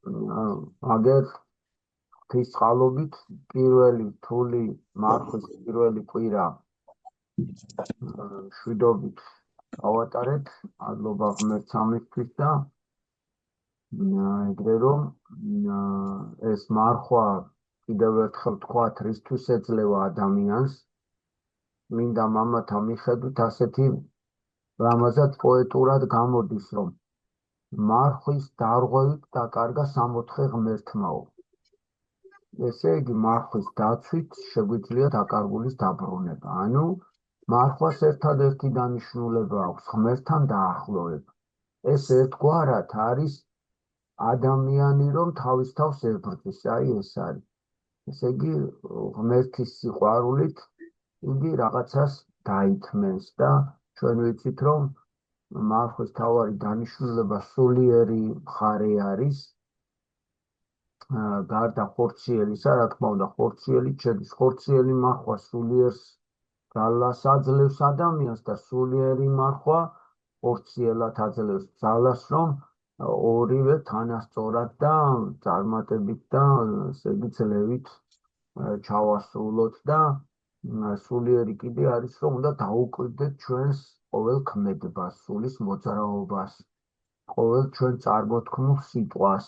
აგერ ღვთის წყალობით პირველი თული მარხვის პირველი კვირა შვიდობით გავატარეთ, მადლობა ღმერთს ამისთვის და ეგრე რომ ეს მარხვა კიდევ ერთხელ ვთქვათ, რისთვის ეძლევა ადამიანს, მინდა მამათა მიხედვით ასეთი რამაზად პოეტურად გამოდის, რომ მარხვის დარღვევით დაკარგა 64 ღმერთმაო. ესე იგი, მარხვის დაცვით შეგვიძლია დაკარგულის დაბრუნება. ანუ მარხვას ერთადერთი დანიშნულება აქვს ღმერთთან დაახლოვება. ეს ერთგვარად არის ადამიანი, რომ თავის თავს ებრძვის, აი ეს არის. ესე იგი, ღმერთის სიყვარულით იგი რაღაცას დაითმენს და ჩვენ ვიცით, რომ მარხვის თავარი დანიშნულება სულიერი მხარე არის, გარდა ხორციელისა, რა თქმა უნდა, ხორციელი შედის. ხორციელი მარხვა სულიერს ძალას აძლევს ადამიანს და სულიერი მარხვა ხორციელად აძლევს ძალას, რომ ორივე თანასწორად და წარმატებით და ესე იგი ძლევით ჩავასრულოთ და სულიერი კიდე არის, რომ უნდა დაუკვირდეთ ჩვენს ყოველ ქმედებას, სულის მოძრაობას, ყოველ ჩვენ წარმოთქმულ სიტყვას.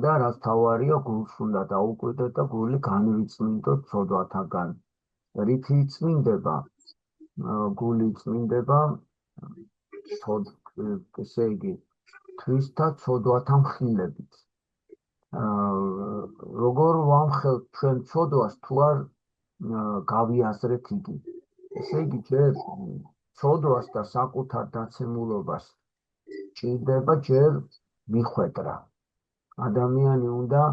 და რაც თავარია, გულს უნდა დაუკვირდეთ და გული განვიწმინდოთ ცოდვათაგან. რითი იწმინდება? გული იწმინდება, ესე იგი, თვისთა ცოდვათა მხილებით. როგორ ვამხელთ ჩვენ ცოდვას, თუ არ გავიაზრეთ იგი. ესე იგი, ჯერ ცოდვას და საკუთარ დაცემულობას ჭირდება ჯერ მიხვედრა. ადამიანი უნდა,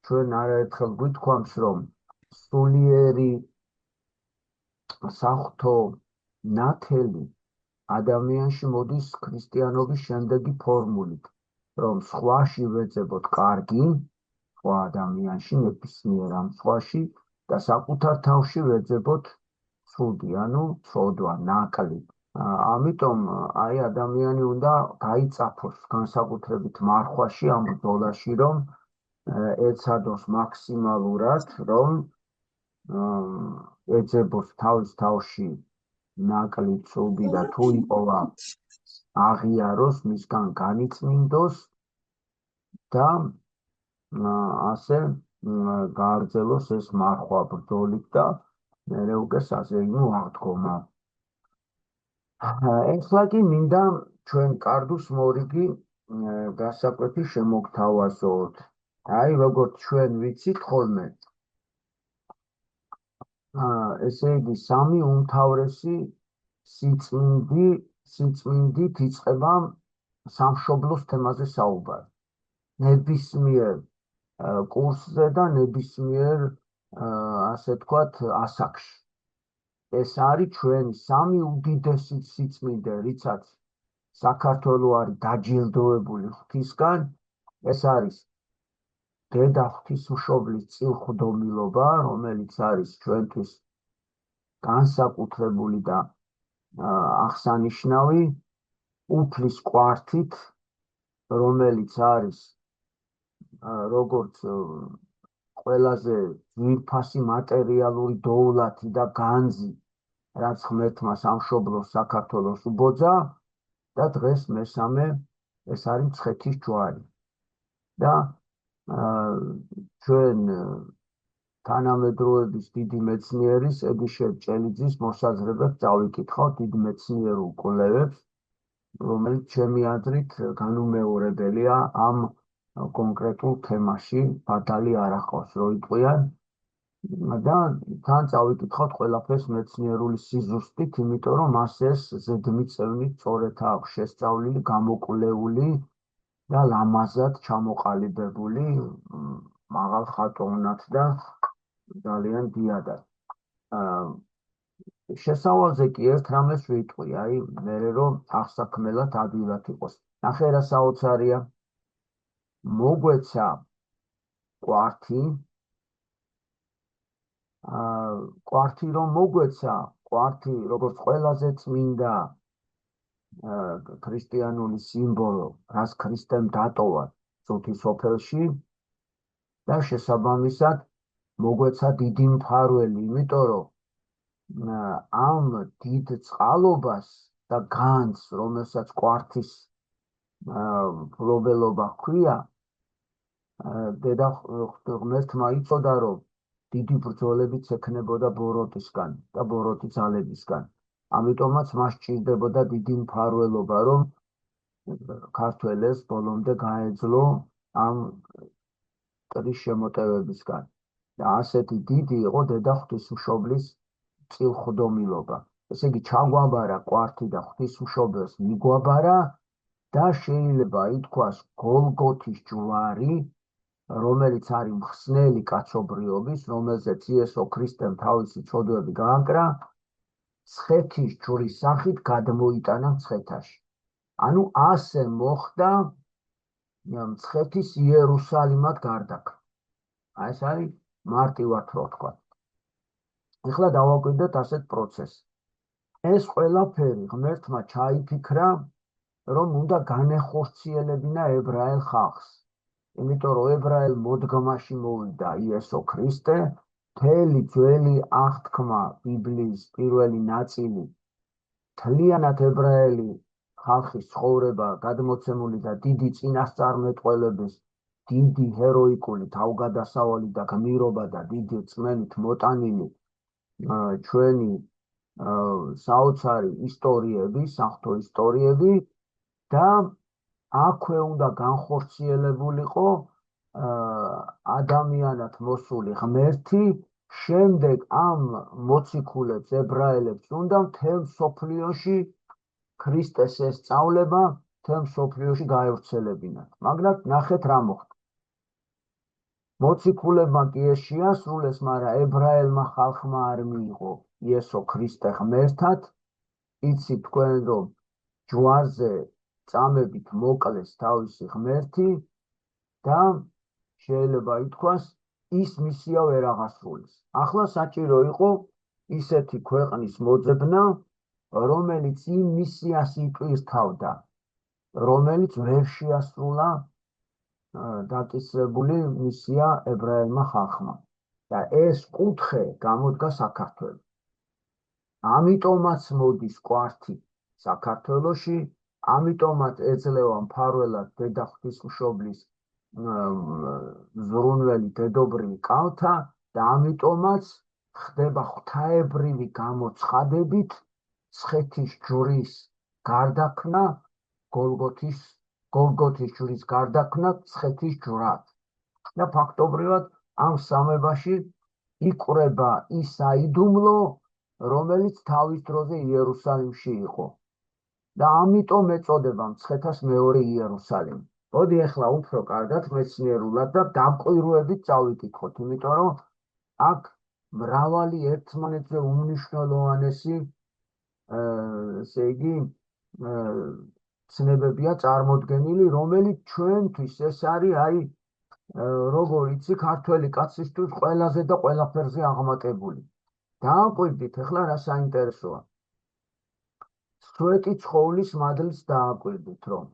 ჩვენ არაერთხელ გვითქვამს, რომ სულიერი საღვთო ნათელი ადამიანში მოდის ქრისტიანობის შემდეგი ფორმულით, რომ სხვაში ვეძებოთ კარგი, სხვა ადამიანში, ნებისმიერ ამ სხვაში და საკუთარ თავში ვეძებოთ ცუდი, ანუ ცოდვა, ნაკლი. ამიტომ აი ადამიანი უნდა გაიწაფოს განსაკუთრებით მარხვაში ამ ბრძოლაში, რომ ეცადოს მაქსიმალურად, რომ ეძებოს თავის თავში ნაკლი ცუდი და თუ იპოვა აღიაროს, მისგან განიწმინდოს და ასე გააგრძელოს ეს მარხვა ბრძოლით და მერე უკვე საზეიმო აღდგომა. ეხლა კი მინდა ჩვენ კარდუს მორიგი გასაკვეთი შემოგთავაზოთ. აი, როგორც ჩვენ ვიცით ხოლმე, ესე იგი, სამი უმთავრესი სიწმინდით იწყება სამშობლოს თემაზე საუბარი. ნებისმიერ კურსზე და ნებისმიერ, ასე ვთქვათ, ასაკში. ეს არის ჩვენი სამი უდიდესი სიწმინდე, რიცაც საქართველო არის დაჯილდოებული ღვთისგან. ეს არის დედა ღვთისმშობლის წილხვდომილობა, რომელიც არის ჩვენთვის განსაკუთრებული და აღსანიშნავი, უფლის კვართით, რომელიც არის როგორც ყველაზე ძვირფასი მატერიალური დოულათი და განძი, რაც ღმერთმა სამშობლოს საქართველოს უბოძა და დღეს მესამე ეს არის მცხეთის ჯვარი. და ჩვენ თანამედროვეების დიდი მეცნიერის ედიშერ ჭელიძის მოსაზრებებს წავიკითხავთ, დიდ მეცნიერულ კვლევებს, რომელიც ჩემი აზრით განუმეორებელია ამ კონკრეტულ თემაში, ბადალი არ ახავს, რო იყვიან და თან წავიკითხავთ ყველაფერს მეცნიერული სიზუსტით, იმიტომ რომ მას ეს ზედმიწევნით სწორედ აქვს შესწავლილი, გამოკვლეული და ლამაზად ჩამოყალიბებული, მაღალ ხატოვნად და ძალიან დიადად. შესავალზე კი ერთ რამეს ვიტყვი, აი, მერე რომ აღსაქმელად ადვილად იყოს. ნახე რა საოცარია. მოგვეცა კვართი, კვართი რომ მოგვეცა, კვართი როგორც ყველაზე წმინდა ქრისტიანული სიმბოლო, რაც ქრისტემ დატოვა, წუთი სოფელში და შესაბამისად მოგვეცა დიდი მფარველი, იმიტომ რომ ამ დიდ წყალობას და განძს, რომელსაც კვართის ფლობელობა ჰქვია, დედა ღმერთმა იცოდა, რომ დიდი ბრძოლებიც ექნებოდა ბოროტისგან და ბოროტი ძალებისგან. ამიტომაც მას სჭირდებოდა დიდი მფარველობა, რომ ქართველებს ბოლომდე გაეძლო ამ მტრის შემოტევებისგან. და ასეთი დიდი იყო დედა ღვთისმშობლის წილხვდომილობა. ესე იგი, ჩაგვაბარა კვართი და ღვთისმშობელს მიგვაბარა და შეიძლება ითქვას გოლგოთის ჯვარი, რომელიც არის მხსნელი კაცობრიობის, რომელზეც იესო ქრისტემ თავისი ცოდვები გააკრა, მცხეთის ჯვრის სახით გადმოიტანა მცხეთაში. ანუ ასე მოხდა მცხეთის იერუსალიმად გარდაქმნა. ეს არის მარტივად რო ვთქვა. ეხლა დავაკვირდეთ ასეთ პროცესს. ეს ყველაფერი ღმერთმა ჩაიფიქრა, რომ უნდა განეხორციელებინა ებრაელ ხალხს. იმიტომ რომ ებრაელ მოდგმაში მოვიდა იესო ქრისტე, მთელი ძველი აღთქმა ბიბლიის პირველი ნაწილი მთლიანად ებრაელი ხალხის ცხოვრება გადმოცემული და დიდი წინასწარმეტყველების, დიდი ჰეროიკული თავგადასავალი და გმირობა და დიდი რწმენით მოტანილი ჩვენი საოცარი ისტორიები, საღვთო ისტორიები და აქვე უნდა განხორციელებულიყო ადამიანად მოსული ღმერთი, შემდეგ ამ მოციქულებს, ებრაელებს უნდა მთელ მსოფლიოში ქრისტეს ესწავლება, მთელ მსოფლიოში გაევრცელებინათ. მაგრამ ნახეთ რა მოხდა. მოციქულებმა კი ეს შეასრულეს, მაგრამ ებრაელმა ხალხმა არ მიიღო იესო ქრისტე ღმერთად. იცით თქვენ, რომ ჯვარზე წამებით მოკლეს თავისი ღმერთი და შეიძლება ითქვას, ის მისია ვერ აღასრულეს. ახლა საჭირო იყო ისეთი ქვეყნის მოძებნა, რომელიც იმ მისიას იტვირთავდა, რომელიც ვერ შეასრულა დაკისრებული მისია ებრაელმა ხალხმა. და ეს კუთხე გამოდგა საქართველოს. ამიტომაც მოდის კვართი საქართველოში, ამიტომაც ეძლევა მფარველად დედა ღვთისმშობლის ზრუნველი დედობრივი კალთა და ამიტომაც ხდება ღვთაებრივი გამოცხადებით მცხეთის ჯვრის გარდაქმნა, გოლგოთის ჯვრის გარდაქმნა მცხეთის ჯვრად. და ფაქტობრივად ამ სამებაში იკვრება ის საიდუმლო, რომელიც თავის დროზე იერუსალიმში იყო. და ამიტომ ეწოდება მცხეთას მეორე იერუსალიმი. მოდი ახლა უფრო კარგად მეცნიერულად და დამკვირვებით წავიკითხოთ, იმიტომ რომ აქ მრავალი ერთმანეთზე უმნიშვნელოვანესი ესე იგი ცნებებია წარმოდგენილი, რომელიც ჩვენთვის ეს არის აი როგორ იცი ქართველი კაცისთვის ყველაზე და ყველაფერზე აღმატებული. დააკვირდით ახლა რა საინტერესოა. სვეტი ცხოვლის მადლს დააკვირდით, რომ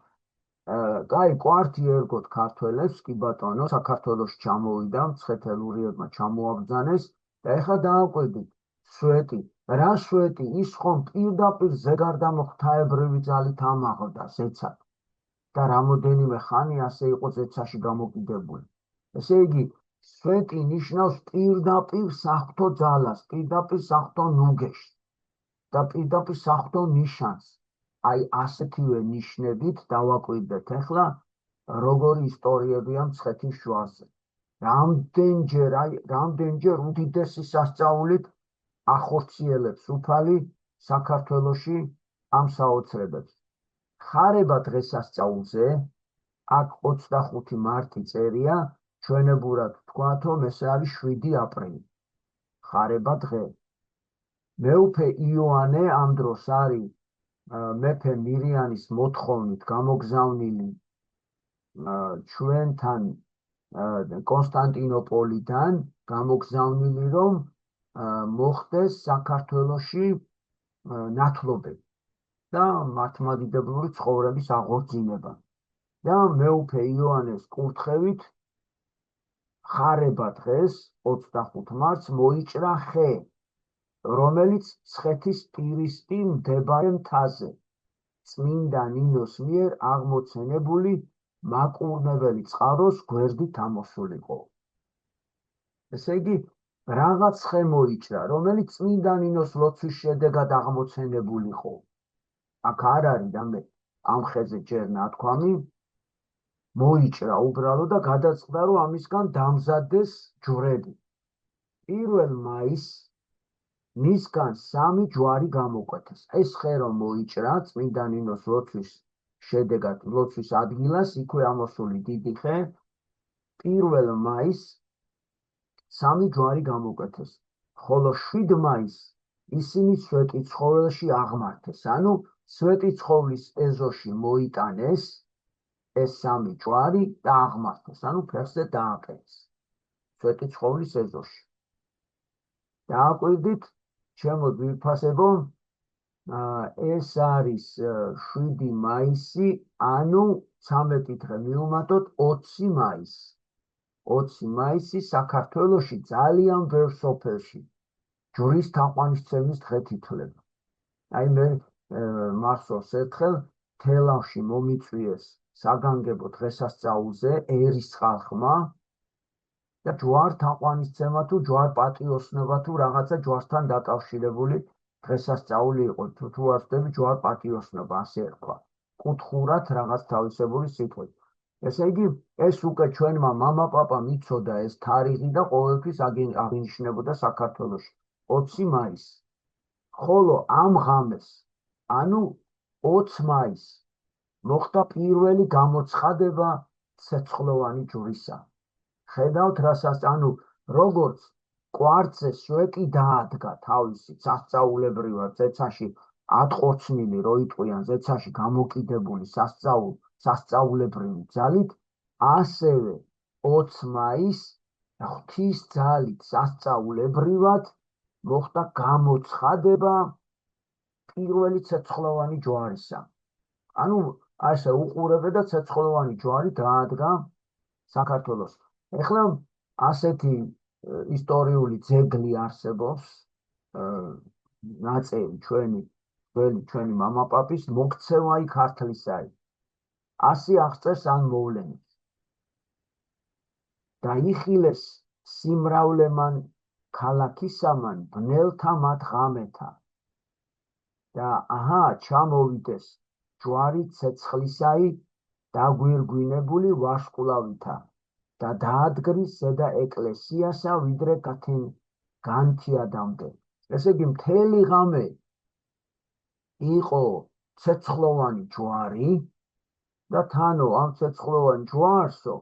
კაი, კვართი ერგოთ ქართველებს, კი ბატონო, საქართველოში ჩამოვიდა, მცხეთელურიებმა ჩამოაბრძანეს და ეხლა დააკვირდით, სვეტი, რა სვეტი, ის ხომ პირდაპირ ზეგარდამო ღვთაებრივი ძალით ამაღლდა ზეცად და რამოდენიმე ხანი ასე იყო ზეცაში გამოკიდებული. ესე იგი, სვეტი ნიშნავს პირდაპირ საღვთო ძალას, პირდაპირ საღვთო ნუგეშს და პირდაპირ საღვთო ნიშანს. აი ასეთივე ნიშნებით დავაკვირდეთ ახლა როგორი ისტორიებია მცხეთის ჯვარზე. რამდენჯერ უდიდესი სასწაულით ახორციელებს უფალი საქართველოში ამ საოცრებებს. ხარება დღესასწაულზე, აქ 25 მარტი წერია, ჩვენებურად ვთქვათ, რომ ეს არის 7 აპრილი. ხარება დღე. მეუფე იოანე ამ დროს არის მეფე მირიანის მოთხოვნით გამოგზავნილი ჩვენთან კონსტანტინოპოლიდან გამოგზავნილი, რომ მოხდეს საქართველოში ნათლობები და მართლმადიდებლური ცხოვრების აღორძინება. და მეუფე იოანეს კურთხევით ხარება დღეს 25 მარტს მოიჭრა ხე, რომელიც ცხეთის პირისპირ მდებარე მთაზე წმინდა ნინოს მიერ აღმოცენებული მაკურნებელი წყაროს გვერდით ამოსულიყო. ესე იგი, რაღაც ხე მოიჭრა, რომელიც წმინდა ნინოს ლოცვის შედეგად აღმოცენებულიყო. აქ არ არის რამე ამ ხეზე ჯერ ნათქვამი, მოიჭრა უბრალოდ და გადაწყდა, რომ ამისგან დამზადდეს ჯვრები. 1 მაისს მისგან 3 ჯვარი გამოკვეთეს. ეს ხე რომ მოიჭრა წმინდა ნინოს ლოცვის შედეგად ლოცვის ადგილას, იქვე ამოსული დიდი ხე, 1 მაისს 3 ჯვარი გამოკვეთეს, ხოლო 7 მაისს ისინი სვეტიცხოველში აღმართეს. ანუ სვეტიცხოვლის ეზოში მოიტანეს ეს 3 ჯვარი და აღმართეს, ანუ ფეხზე დააყენეს სვეტიცხოვლის ეზოში. დააკვირდით, ჩემო ძვირფასებო, ეს არის 7 მაისი, ანუ 13 დღე მივუმატოთ 20 მაისი. 20 მაისი საქართველოში ძალიან ბევრ სოფელში ჯვრის თაყვანისცემის დღე ითვლება. აი მე მახსოვს ერთხელ თელავში მომიწვიეს საგანგებო დღესასწაულზე ერის ხალხმა და ჯვარ თაყვანისცემა თუ ჯვარ პატიოსნობა თუ რაღაცა ჯვართან დაკავშირებული დღესასწაული იყო. თუ არ ვთქვი, ჯვარ პატიოსნობა, ასე ერქვა. კუთხურად რაღაც თავისებური სიტყვით. ესე იგი, ეს უკვე ჩვენმა მამა-პაპამ იცოდა ეს თარიღი და ყოველთვის აღინიშნებოდა საქართველოში 20 მაისს. ხოლო ამ ღამეს, ანუ 20 მაისს, მოხდა პირველი გამოცხადება ცეცხლოვანი ჯვრისა. ხედავთ, ანუ როგორც კვარცხზე სვეტი დაადგა თავისი სასწაულებრივად ზეცაში ატყორცნილი რო იტყვიან ზეცაში გამოკიდებული სასწაულებრივი ძალით, ასევე 20 მაისს ღვთის ძალით სასწაულებრივად მოხდა გამოცხადება პირველი ცეცხლოვანი ჯვარისა. ანუ ასე უყურებდა და ცეცხლოვანი ჯვარი დაადგა საქართველოს. ეხლა ასეთი ისტორიული ძეგლი არსებობს, ნაწერი ჩვენი მამა-პაპის მოქცევაი ქართლისაი. ასე აღწერს ან მოვლენებს. დაიხილეს სიმრავლემან ქალაქისამან ბნელთა მათ ღამეთა და ჩამოვიდეს ჯვარი ცეცხლისაი დაგვირგვინებული ვარსკვლავითა და დაადგრის ზედა ეკლესიასა ვიდრე განთიადამდე. ესე იგი, მთელი ღამე იყო ცეცხლოვანი ჯვარი და თანო ამ ცეცხლოვან ჯვარსო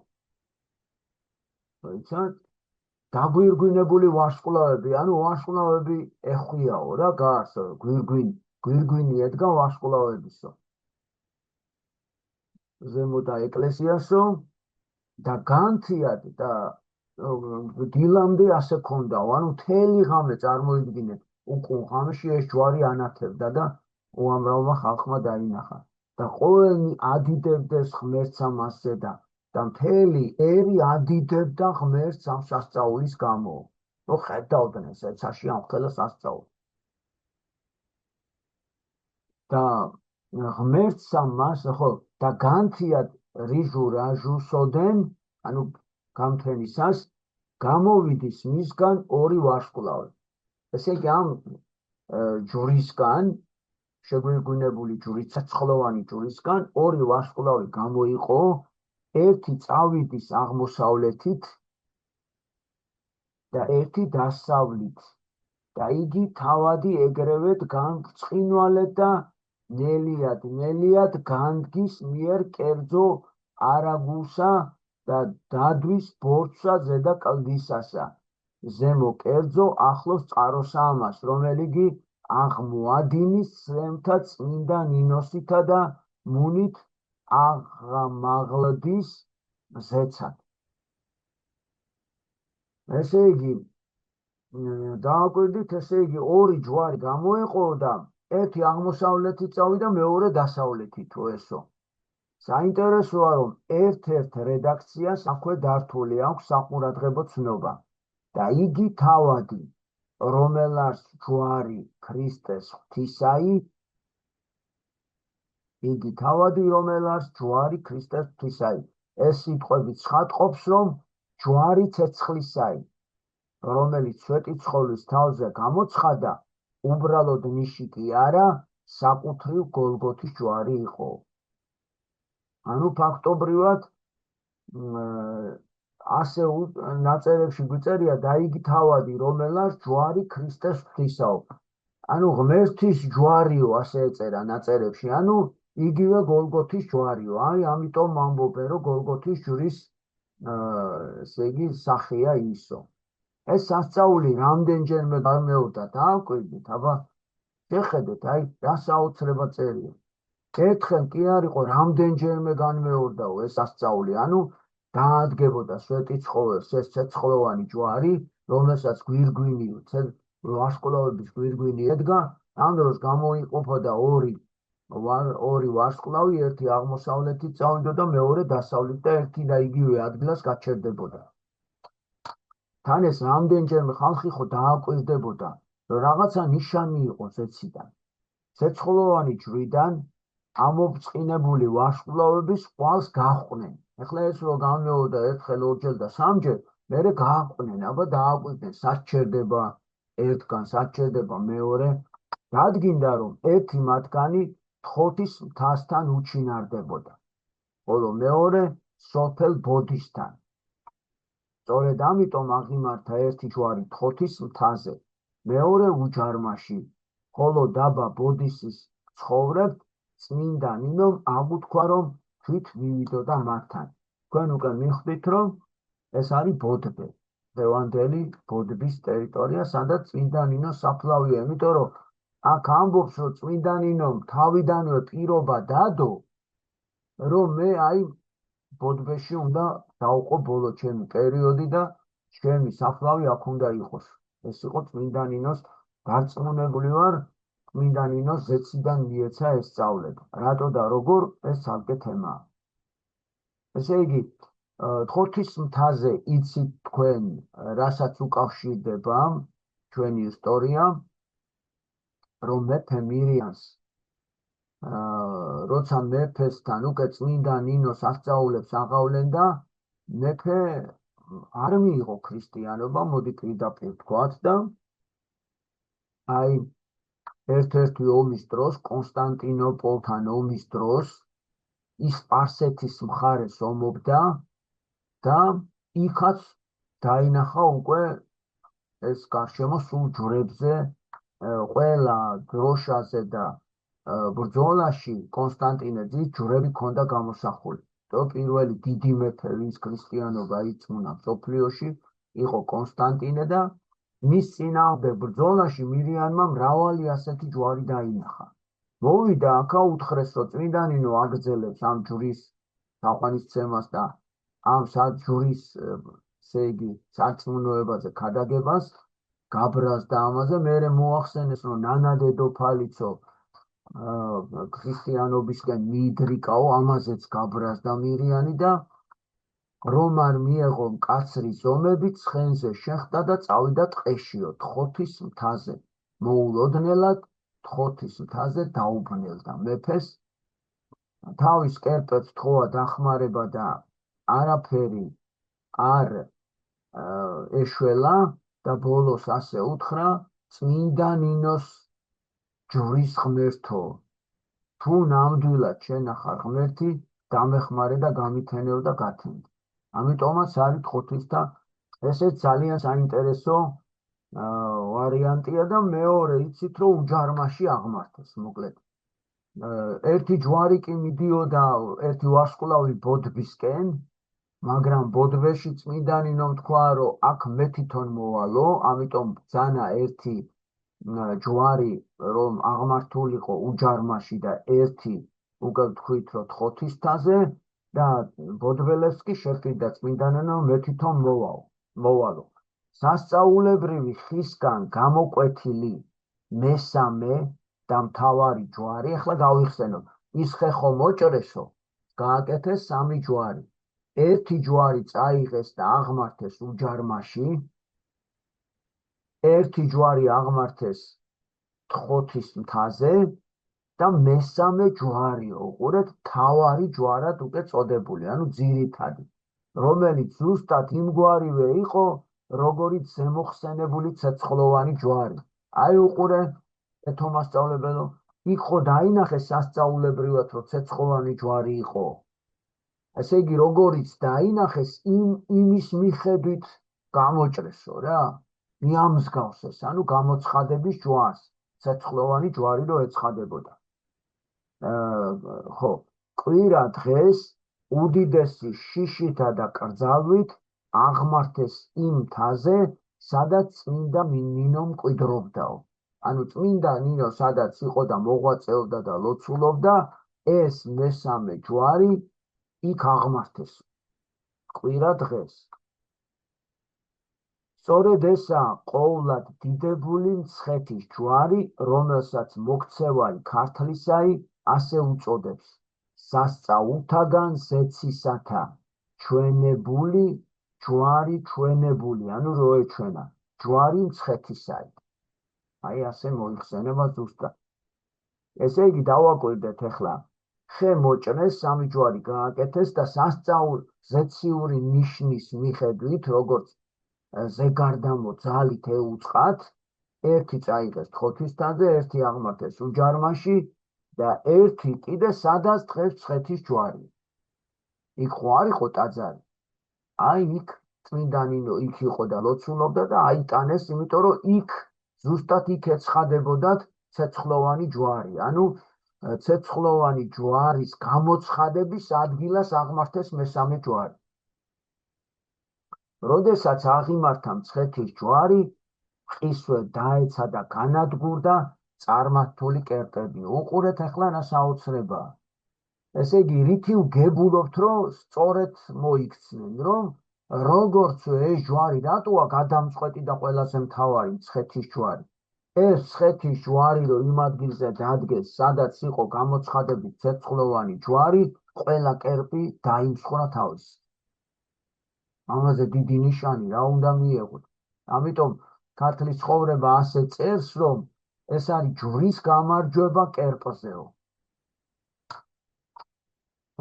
დაგვირგვინებული ვარსკვლავები, ანუ ვარსკვლავები ეხვიაო რა გარს, გვირგვინი ედგა ვარსკვლავებისო. ზემოთ ეკლესიასო და განთიად და დილამდე ასე ქონდაო, ანუ მთელი ღამე წარმოიდგინეთ, უკუნ ღამეში ეს ჯვარი ანათებდა და უამრავმა ხალხმა დაინახა და ყოველი ადიდებდეს ღმერთს ამასზე და მთელი ერი ადიდებდა ღმერთს ამ სასწაულის გამო. ხედავდნენ ზეცაში ამ ხელას სასწაულს. და ღმერთს ამას და განთიად რიჟუ რაჟუსოდენ, ანუ გამთენისას გამოვიდის მისგან 2 ვარსკვლავი. ესე იგი, ამ ჯვრისგან, შეგვირგვინებული ჯვრის, ცეცხლოვანი ჯვრისგან 2 ვარსკვლავი გამოიყო, ერთი წავიდის აღმოსავლეთით და ერთი დასავლით და იგი თავადი ეგრევე განბრწყინვალედ და ნელიად განდგის მიერ კერძო არაგულსა და დადვის ბორცვსა ზედა კლდისასა. ზემო კერძო ახლოს წყაროსა ამას, რომელიგი აღმოადინის სრემთა წმინდა ნინოსითა და მუნით აღმაღლდის ზეცად. ესე იგი, დააკვირდით, ესე იგი, 2 ჯვარი გამოეყო და ერთი აღმოსავლეთით წავიდა, მეორე დასავლეთით ესო. საინტერესოა, რომ ერთ-ერთ რედაქციას აქვე დართული აქვს საყურადღებო ცნობა და იგი თავადი, რომელას ჯვარი ქრისტეს ღვთისაი, იგი თავადი, რომელას ჯვარი ქრისტეს ღვთისაი. ეს სიტყვები ცხადყოფს, რომ ჯვარი ცეცხლისაი, რომელიც სვეტიცხოვლის თავზე გამოცხადა, უბრალოდ ნიში კი არა, საკუთრივ გოლგოთის ჯვარი იყო. ანუ ფაქტობრივად ასე ნაწერებში გვიწერია და იგი თავადი, რომელას ჯვარი ქრისტეს ღვთისაო. ანუ ღმერთის ჯვარიო, ასე ეწერა ნაწერებში, ანუ იგივე გოლგოთის ჯვარიო. აი, ამიტომ ამბობენ, რომ გოლგოთის ჯვრის ესე იგი სახეა ისო. ეს სასწაული რამდენჯერმე გამეორდა, დააკვირდით, აბა შეხედეთ, აი, რა საოცრება წერია. ერთხელ კი არ იყო, რამდენჯერმე განმეორდაო ეს სასწაული, ანუ დაადგებოდა სვეტიცხოველს ეს ცეცხლოვანი ჯვარი, რომელსაც გვირგვინი, ვარსკვლავების გვირგვინი ედგა, ამ დროს გამოიყოფოდა ორი ვარსკვლავი, ერთი აღმოსავლეთით წავიდოდა, მეორე დასავლეთ და ერთი და იგივე ადგილას გაჩერდებოდა. თან ეს რამდენჯერმე ხალხი ხო დააკვირდებოდა, რომ რაღაცა ნიშანი იყოს ეციდან. ცეცხლოვანი ჯვრიდან ამობწყინებული ვარსკვლავების ყვალს გაჰყვნენ. ეხლა ეს რო გამეორდა ერთხელ, ორჯერ და სამჯერ, მერე გაჰყვნენ, აბა დააკვირდნენ, სად ჩერდება ერთგან, სად ჩერდება მეორე. დადგინდა, რომ ერთი მათგანი თხოვთის მთასთან უჩინარდებოდა, ხოლო მეორე სოფელ ბოდისთან. სწორედ ამიტომ აღიმართა ერთი ჯვარი თხოვთის მთაზე, მეორე უჯარმაში, ხოლო დაბა ბოდისის ცხოვრებთ წმინდა ნინომ აღუთქვა, რომ თვით მივიდოდა მათთან. თქვენ უკვე მიხვდით, რომ ეს არის ბოდბე, დღევანდელი ბოდბის ტერიტორია, სადაც წმინდა ნინოს საფლავია, იმიტომ რომ აქ ამბობს, რომ წმინდა ნინომ თავიდანვე პირობა დადო, რომ მე აი ბოდბეში უნდა დავყო ბოლო ჩემი პერიოდი და ჩემი საფლავი აქ უნდა იყოს. ეს იყო წმინდა ნინოს გარწმუნებული ვარ, წმინდა ნინოს ზეციდან მიეცა ეს სწავლება. რატო და როგორ, ეს ცალკე თემაა. ესე იგი, თხოვთის მთაზე იცით თქვენ, რასაც უკავშირდება ჩვენი ისტორია, რომ მეფე მირიანს, როცა მეფესთან უკვე წმინდა ნინოს ასწაულებს აღავლენ და მეფე არ მიიღო ქრისტიანობა, მოდი პირდაპირ ვთქვათ და აი ერთ-ერთი ომის დროს, კონსტანტინოპოლთან ომის დროს, ის სპარსეთის მხარეს ომობდა და იქაც დაინახა უკვე ეს გარშემო სულ ჯვრებზე, ყველა დროშაზე და ბრძოლაში კონსტანტინე ძის ჯვრები ჰქონდა გამოსახული. то პირველი დიდი მეფე, ვინც ქრისტიანობა იწმუნა მსოფლიოში, იყო კონსტანტინე და მის წინააღმდეგ ბრძოლაში მირიანმა მრავალი ასეთი ჯვარი დაინახა. მოვიდა აქა უთხრეს, რომ წმინდა ნინო აგრძელებს ამ ჯვრის თაყვანისცემას და ამ ჯვრის ესე იგი სარწმუნოებაზე ქადაგებას, გაბრას და ამაზე მერე მოახსენეს, რომ ნანა დედოფალიცო ქრისტიანობისკენ მიიდრიკაო, ამაზეც გაბრას და მირიანი და რომ არ მიეღო მკაცრი ზომები, ცხენზე შეხტა და წავიდა ტყეშიო, თხოვთის მთაზე. მოულოდნელად თხოვთის მთაზე დაუბნელდა მეფეს, თავის კერპებს თხოვა დახმარება და არაფერი არ ეშველა და ბოლოს ასე უთხრა, წმინდა ნინოს ჯვრის ღმერთო, თუ ნამდვილად შენახარ ღმერთი, დამეხმარე და გამithენეო და გათენდი. ამიტომაც არის თხოვთის და ესეც ძალიან საინტერესო ვარიანტია და მეორე იცით, რომ უჯარმაში აღმართეს, მოკლედ. ერთი ჯვარი კი მიდიოდა ერთი ვარსკვლავი ბოდბისკენ, მაგრამ ბოდბეში წმინდა ნინომ თქვა, რომ აქ მე თვითონ მოვალო, ამიტომ ბრძანა ერთი ჯვარი, რომ აღმართულიყო უჯარმაში და ერთი უკვე ვთქვით, რომ თხოვთის მთაზე და ბოდბელებს კი შეფრიდა წმინდა ნინო, მე თვითონ მოვალო. სასწაულებრივი ხისგან გამოკვეთილი მესამე და მთავარი ჯვარი, ახლა გავიხსენო, ის ხე ხომ მოჭრესო, გააკეთეს 3 ჯვარი. ერთი ჯვარი წაიღეს და აღმართეს უჯარმაში, ერთი ჯვარი აღმართეს თხოთის მთაზე და მესამე ჯვარი, უყურეთ, თავარი ჯვარად უკვე წოდებული, ანუ ძირითადი, რომელიც ზუსტად იმგვარივე იყო, როგორიც ზემოხსენებული ცეცხლოვანი ჯვარი. აი უყურე, ეთომასწავლებელო, იქ ხო დაინახეს სასწაულებრივად, რომ ცეცხლოვანი ჯვარი იყო. ესე იგი, როგორიც დაინახეს, იმის მიხედვით გამოჭრესო რა, მიამსგავსეს, ანუ გამოცხადების ჯვარს, ცეცხლოვანი ჯვარი რო ეცხადებოდა. ხო, კვირა დღეს უდიდესი შიშითა და კრძალვით აღმართეს იმ მთაზე, სადაც წმინდა ნინო მკვიდრობდაო. ანუ წმინდა ნინო სადაც იყო და მოღვაწეობდა და ლოცულობდა, ეს მესამე ჯვარი იქ აღმართეს კვირა დღეს. სწორედ ესაა ყოვლად დიდებული მცხეთის ჯვარი, რომელსაც მოქცევარი ქართლისაი ასე უწოდებს: სასწაულთაგან ზეცისათა, ჩვენებული ჯვარი ჩვენებული, ანუ რო ეჩვენა, ჯვარი მცხეთისაი. აი ასე მოიხსენება ზუსტად. ესე იგი, დავაკვირდეთ ახლა, ხე მოჭრეს, 3 ჯვარი გააკეთეს და სასწაულ ზეციური ნიშნის მიხედვით, როგორც ზეგარდამო ძალით ეუწყათ, ერთი წაიღეს თხოთისთაზე, ერთი აღმართეს უჯარმაში და ერთი კიდე სადაც დღეს მცხეთის ჯვარი. იქ ხო არ იყო ტაძარი. აი იქ წმინდა ნინო იქ იყო და ლოცულობდა და აიტანეს, იმიტომ რომ იქ ზუსტად იქ ეცხადებოდათ ცეცხლოვანი ჯვარი. ანუ ცეცხლოვანი ჯვარის გამოცხადების ადგილას აღმართეს მესამე ჯვარი. როდესაც აღიმართა მცხეთის ჯვარი, მყისვე დაეცა და განადგურდა წარმართული კერპები. უყურეთ ახლა რა საოცრებაა. ესე იგი, რითი ვგებულობთ, რომ სწორედ მოიქცნენ, რომ როგორც ეს ჯვარი რატოა გადამწყვეტი და ყველაზე მთავარი მცხეთის ჯვარი. ეს მცხეთის ჯვარი, რომ იმ ადგილზე დადგეს, სადაც იყო გამოცხადებით ცეცხლოვანი ჯვარი, ყველა კერპი დაიმსხვრა თავის. ამაზე დიდი ნიშანი რა უნდა მიეღოთ. ამიტომ ქართლის ცხოვრება ასე წერს, რომ ეს არის ჯვრის გამარჯვება კერპზეო.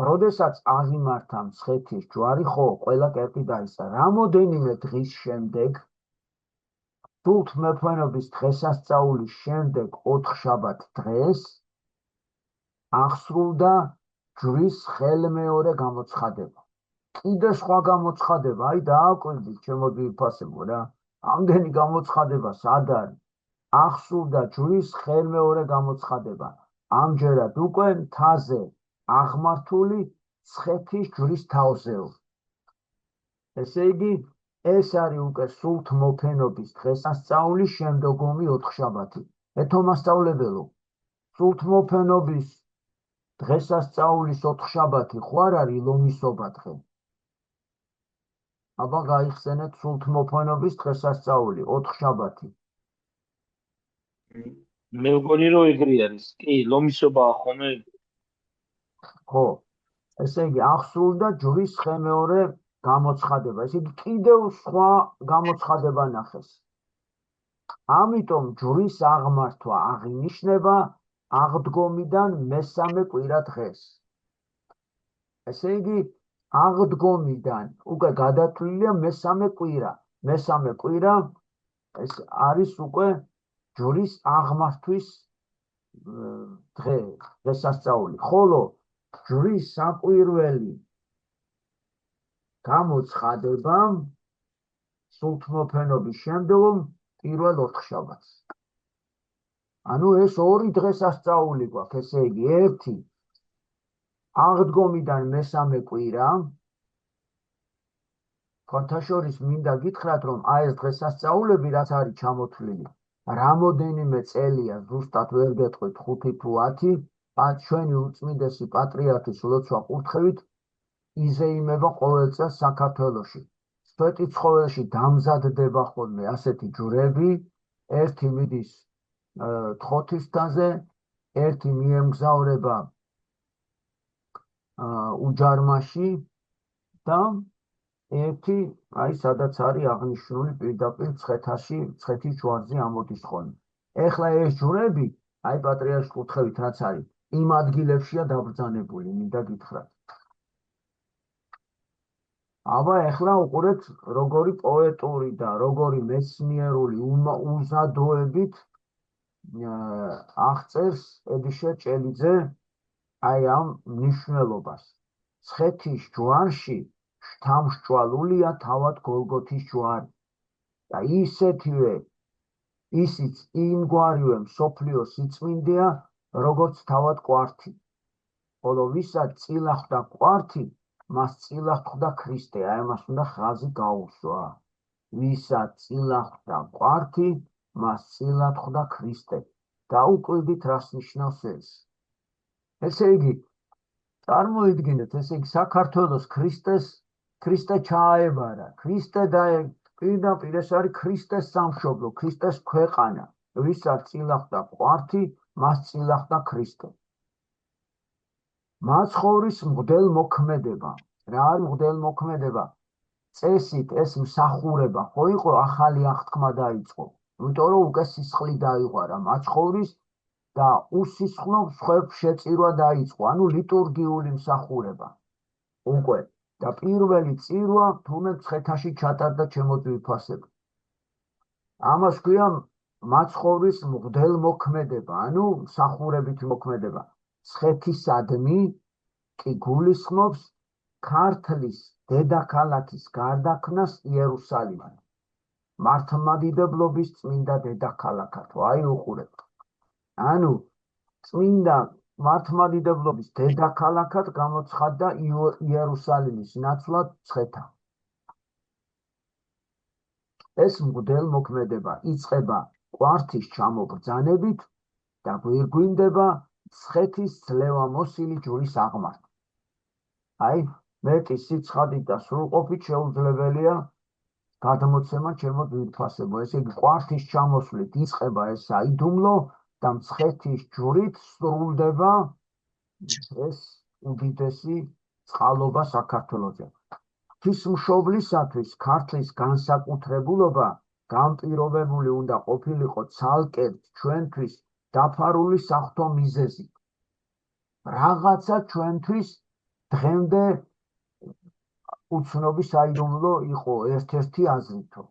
როდესაც აღიმართა მცხეთის ჯვარი, ხო, ყველა კერპი დაისწა. რამოდენიმე დღის შემდეგ, სულთ მეფვენობის დღესასწაულის შემდეგ 4 შაბათ დღეს აღსრულდა ჯვრის ხელმეორე გამოცხადება. კიდე სხვა გამოცხადება, აი დააკვირდით, ჩემო ძვირფასებო რა. ამდენი გამოცხადება სად არის? აღსრულდა ჯვრის ხელმეორე გამოცხადება. ამჯერად უკვე მთაზე აღმართული მცხეთის ჯვრის თავზეო. ესე იგი, ეს არის უკვე სულთ მოფენობის დღესასწაულის შემდგომი 4 შაბათი. ეთომასწავლებელო, სულთ მოფენობის დღესასწაულის 4 შაბათი ხო არ არის ლომისობა დღე? აბა გაიხსენეთ სულთ მოფენობის დღესასწაული 4 შაბათი. მე მგონი რომ ეგრე არის. კი, ლომისობაა ხოლმე. ხო, ესე იგი, აღსრულდა ჯვრის ხელმეორე გამოცხადება. ესე იგი, კიდევ სხვა გამოცხადება ნახეს. ამიტომ ჯვრის აღმართვა აღინიშნება აღდგომიდან მესამე კვირა დღეს. ესე იგი, აღდგომიდან უკვე გადათვლილია მესამე კვირა. მესამე კვირა ეს არის უკვე ჯვრის აღმართვის დღე, დღესასწაული. ხოლო ჯვრის საკვირველი გამოცხადება სულთმოფენობის შემდგომ პირველ 4 შაბათს. ანუ ეს ორი დღესასწაული გვაქვს, ესე იგი, ერთი აღდგომიდან მესამე კვირა. ხოთაშორის მინდა გითხრათ, რომ აი ეს დღესასწაულები რაც არის ჩამოთვლილი, რამოდენიმე წელია, ზუსტად ვერ გეტყვით 5 თუ 10, ჩვენი უწმიდესი პატრიარქის ლოცვა კურთხევით იზეიმება ყოველ წელს საქართველოში. სვეტიცხოველში დამზადდება ხოლმე ასეთი ჯვრები, ერთი მიდის თხოთისთაზე, ერთი მიემგზავრება უჯარმაში და ერთი, სადაც არის აღნიშნული პირდაპირ მცხეთის ჯვარზე ამოდის ხოლმე. ეხლა ეს ჯვრები, პატრიარქის კუთხევით რაც არის, იმ ადგილებშია დაბრძანებული, მინდა გითხრათ. აბა ეხლა უყურეთ, როგორი პოეტური და როგორი მეცნიერული უზადოებით აღწერს ედიშე ჭელიძე ამ მნიშვნელობას. მცხეთის ჯვარში შთამსჭვალულია თავად გოლგოთის ჯვარი და ისიც იმგვარივე მსოფლიოს სიწმინდეა, როგორც თავად კვართი. ხოლო ვისაც წილა ხვდა კვართი, მას წილა ხვდა ქრისტე. ამას უნდა ხაზი გაუსვა. ვისაც წილა ხვდა კვართი, მას წილა ხვდა ქრისტე. დაუკვირდით, რას ნიშნავს ეს. ესე იგი, წარმოიდგინეთ, საქართველოს ქრისტე ჩააებარა. ქრისტე და პირდაპირ ეს არის ქრისტეს სამშობლო, ქრისტეს ქვეყანა. ვისაც წილა ხვდა კვართი, მას წილა ხვდა ქრისტე. მაცხოვრის მღვდელმოქმედება. რა არის მღვდელმოქმედება? წესით ეს მსახურება ხო იყო, ახალი აღთქმა დაიწყო. იმიტომ რომ უკვე სისხლი დაიღვარა მაცხოვრის და უსისხლო სხვებს შეწირვა დაიწყო, ანუ ლიტურგიული მსახურება. უკვე და პირველი წირვა თუნდაც მცხეთაში ჩატარდა ჩემო ძვირფასებო. ამას ქვია მაცხოვრის მღვდელმოქმედება, ანუ მსახურებითი მოქმედება. მცხეთისადმი კი გულისხმობს ქართლის დედაქალაქის გარდაქმნას იერუსალიმად. მართლმადიდებლობის წმინდა დედაქალაქად. აი უყურეთ. ანუ წმინდა მართლმადიდებლობის დედაქალაქად გამოცხადდა იერუსალიმის ნაცვლად მცხეთა. ეს მღვდელმოქმედება იწყება კვართის ჩამობრძანებით და გვირგვინდება მცხეთის ძლევამოსილი ჯვრის აღმართით. აი, მეტი სიცხადით და სრულყოფით შეუძლებელია გადმოცემა ჩემო ძვირფასებო. ესე იგი, კვართის ჩამოსვლით იწყება ეს საიდუმლო და მცხეთის ჯვრით სრულდება ეს უდიდესი წყალობა საქართველოზე. ღვთისმშობლისათვის ქართლის განსაკუთრებულობა განპირობებული უნდა ყოფილიყო ცალკე ჩვენთვის დაფარული საღვთო მიზეზით. რაღაცა ჩვენთვის დღემდე უცნობი საიდუმლო იყო ერთ-ერთი აზრითო.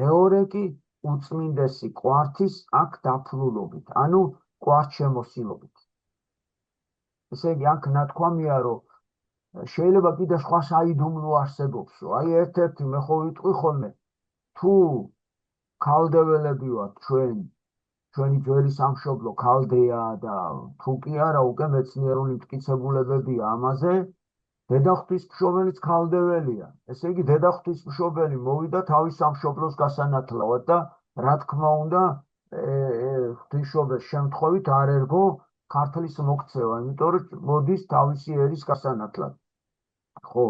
მეორე კი უწმინდესი კვართის აქ დაფლულობით, ანუ კვართშემოსილობით. ესე იგი, აქ ნათქვამია, რომ შეიძლება კიდე სხვა საიდუმლო არსებობსო. აი, ერთ-ერთი მე ხო ვიტყვი ხოლმე, თუ ქალდეველები ვართ ჩვენი ძველი სამშობლო ქალდეა და თუ კი არა, უკვე მეცნიერული მტკიცებულებებია ამაზე, დედაღვთისმშობელიც ქალდეველია. ესე იგი, დედაღვთისმშობელი მოვიდა თავის სამშობლოს გასანათლავად და რა თქმა უნდა, ღვთისმშობლის შემთხვევით არ ერგო ქართლის მოქცევა, იმიტომ რომ მოდის თავისი ერის გასანათლად. ხო,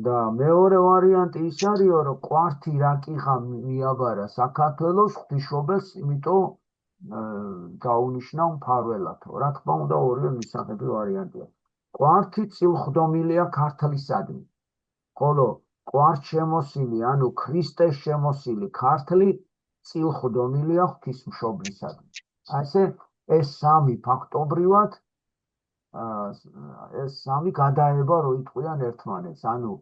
და მეორე ვარიანტი ის არისო, რომ კვართი რაკიღა მიაბარა საქართველოს ღვთისმშობელს, იმიტომ გაუნიშნა მფარველათო. რა თქმა უნდა, ორივე მისაღები ვარიანტია. კვართი წილხდომილია ქართლისადმი, ხოლო კვართშემოსილი, ანუ ქრისტეს შემოსილი ქართლი წილხდომილია ღვთისმშობლისადმი. ასე ეს სამი ფაქტობრივად ეს სამი გადაება რო იტყვიან ერთმანეთს, ანუ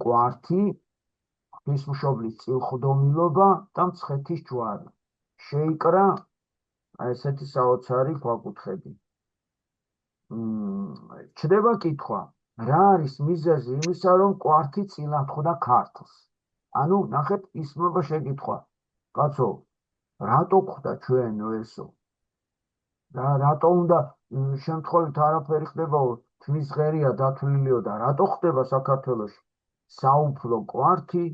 კვართი, ღვთისმშობლის წილხდომილობა და მცხეთის ჯვარი. შეიკრა ესეთი საოცარი ქვაკუთხედი. ჩდება კითხვა, რა არის მიზეზი იმისა, რომ კვართი წილად ხვდა ქართლს? ანუ ნახეთ, ისმება შეკითხვა, კაცო, რატო ხვდა ჩვენო ესო? რატო უნდა შემთხვევით არაფერი ხდებაო, თმის ღერია დათვლილიო და რატო ხდება საქართველოში? საუფლო კვართი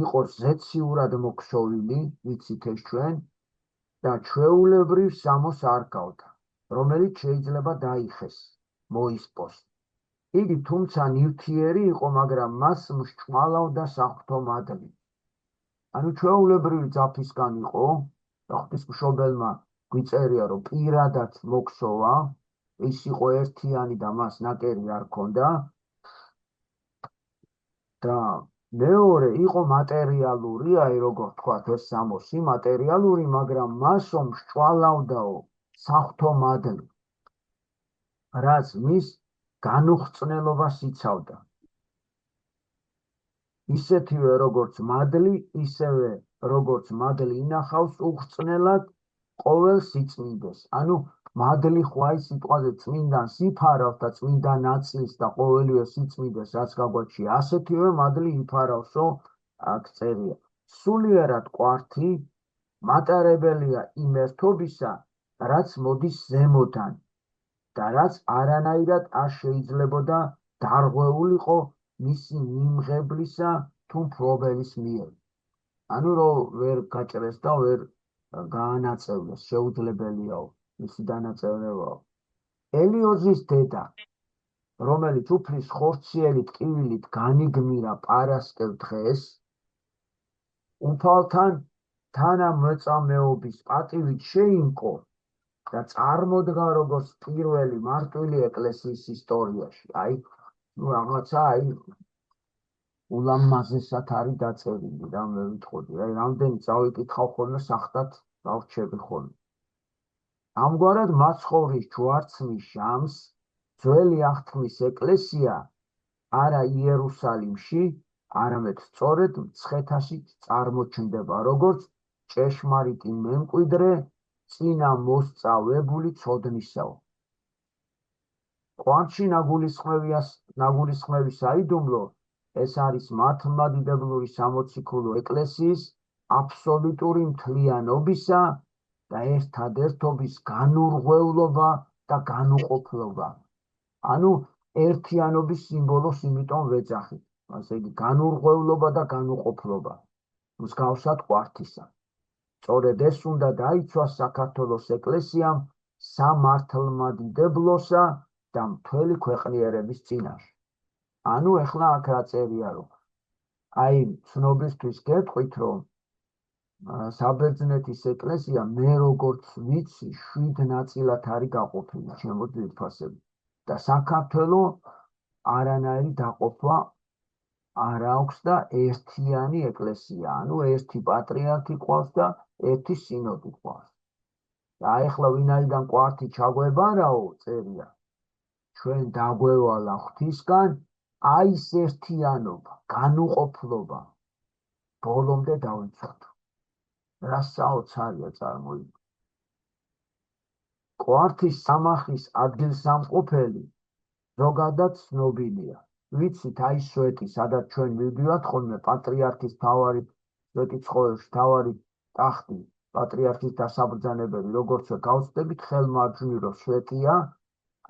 იყო ზეციურად მოქსოვილი, ვიცით ეს ჩვენ, და ჩვეულებრივ სამოს არ გავდა, რომელიც შეიძლება დაიხეს, მოისპოს. იგი თუმცა ნივთიერი იყო, მაგრამ მას მსჭვალავდა საღვთო მადლი. ანუ ჩვეულებრივი ძაფისგან იყო და ღვთისმშობელმა გვიწერია, რომ პირადად მოქსოვა, ის იყო ერთიანი და მას ნაკერი არ ჰქონდა, და მეორე იყო მატერიალური, აი როგორ თქვათ ეს სამოსი მატერიალური, მაგრამ მას მსჭვალავდაო საღვთო მადლი, რაც მის განუხრწნელობას იცავდა. ისეთივე როგორც მადლი, ისევე როგორც მადლი ინახავს უხრწნელად ყოველ სიწმინდეს. ანუ მადლი ხო აი სიტყვაზე წმინდანს იფარავს და წმინდა ნაწილს და ყოველივე სიწმინდეს, რაც გაგვაჩია, ასეთივე მადლი იფარავსო, აქ წერია. სულიერად კვართი მატარებელია იმ ერთობისა, რაც მოდის ზემოდან და რაც არანაირად არ შეიძლებოდა დარღვეულიყო მისი მიმღებლისა თუ მფლობელის მიერ. ანუ რომ ვერ გაჭრეს და ვერ გაანაწევლეს, შეუძლებელიაო მისი დანაწევრებაო. ელიოზის დედა, რომელიც უფლის ხორციელი ტკივილით განიგმირა პარასკევ დღეს, უფალთან თანამოწამეობის პატივით შეიმკო და წარმოდგა როგორც პირველი მარტვილი ეკლესიის ისტორიაში. აი, რაღაცა აი ულამაზესად არის დაწერილი, რა მე ვიტყოდი, აი რამდენი წავიკითხავ ხოლმე სახტად დავრჩები ხოლმე. ამგვარად მაცხოვრის ჯვარცმის ჟამს ძველი აღთქმის ეკლესია არა იერუსალიმში, არამედ სწორედ მცხეთაშიც წარმოჩნდება, როგორც ჭეშმარიტი მემკვიდრე წინა მოსწავლებული ცოდნისაო. კვართში ნაგულისხმევის საიდუმლო ეს არის მართლმადიდებლური სამოციქულო ეკლესიის აბსოლუტური მთლიანობისა და ერთადერთობის განურღვევლობა და განუყოფლობა. ანუ ერთიანობის სიმბოლოს იმიტომ ვეძახით, ასე იგი განურღვევლობა და განუყოფლობა, მსგავსად კვართისა. სწორედ ეს უნდა დაიცვას საქართველოს ეკლესიამ სამართლმადიდებლოსა და მთელი ქვეყნიერების წინაშე. ანუ ეხლა აქ რა წერია, რომ აი ცნობისთვის გეტყვით, რომ საბერძნეთის ეკლესია მე როგორც ვიცი 7 ნაწილად არის გაყოფილი, ჩემო ძვირფასები, და საქართველოს არანაირი დაყოფა არ აქვს და ერთიანი ეკლესია, ანუ ერთი პატრიარქი ყავს და ერთი სინოდი ყავს. და ეხლა ვინაიდან კვართი ჩაგვებარაო, წერია, ჩვენ დაგვევალა ღვთისგან აი ეს ერთიანობა, განუყოფლობა ბოლომდე დავიცვათ. რა საოცარია წარმოიდგინეთ. კვართის სამახის ადგილსამყოფელი ზოგადად ცნობილია. ვიცით აი სვეტი, სადაც ჩვენ მივდივართ ხოლმე პატრიარქის თავარი, სვეტიცხოველში თავარი ტახტი, პატრიარქის დასაბრძანებელი, როგორც გავწდებით, ხელმარჯვნივ სვეტია,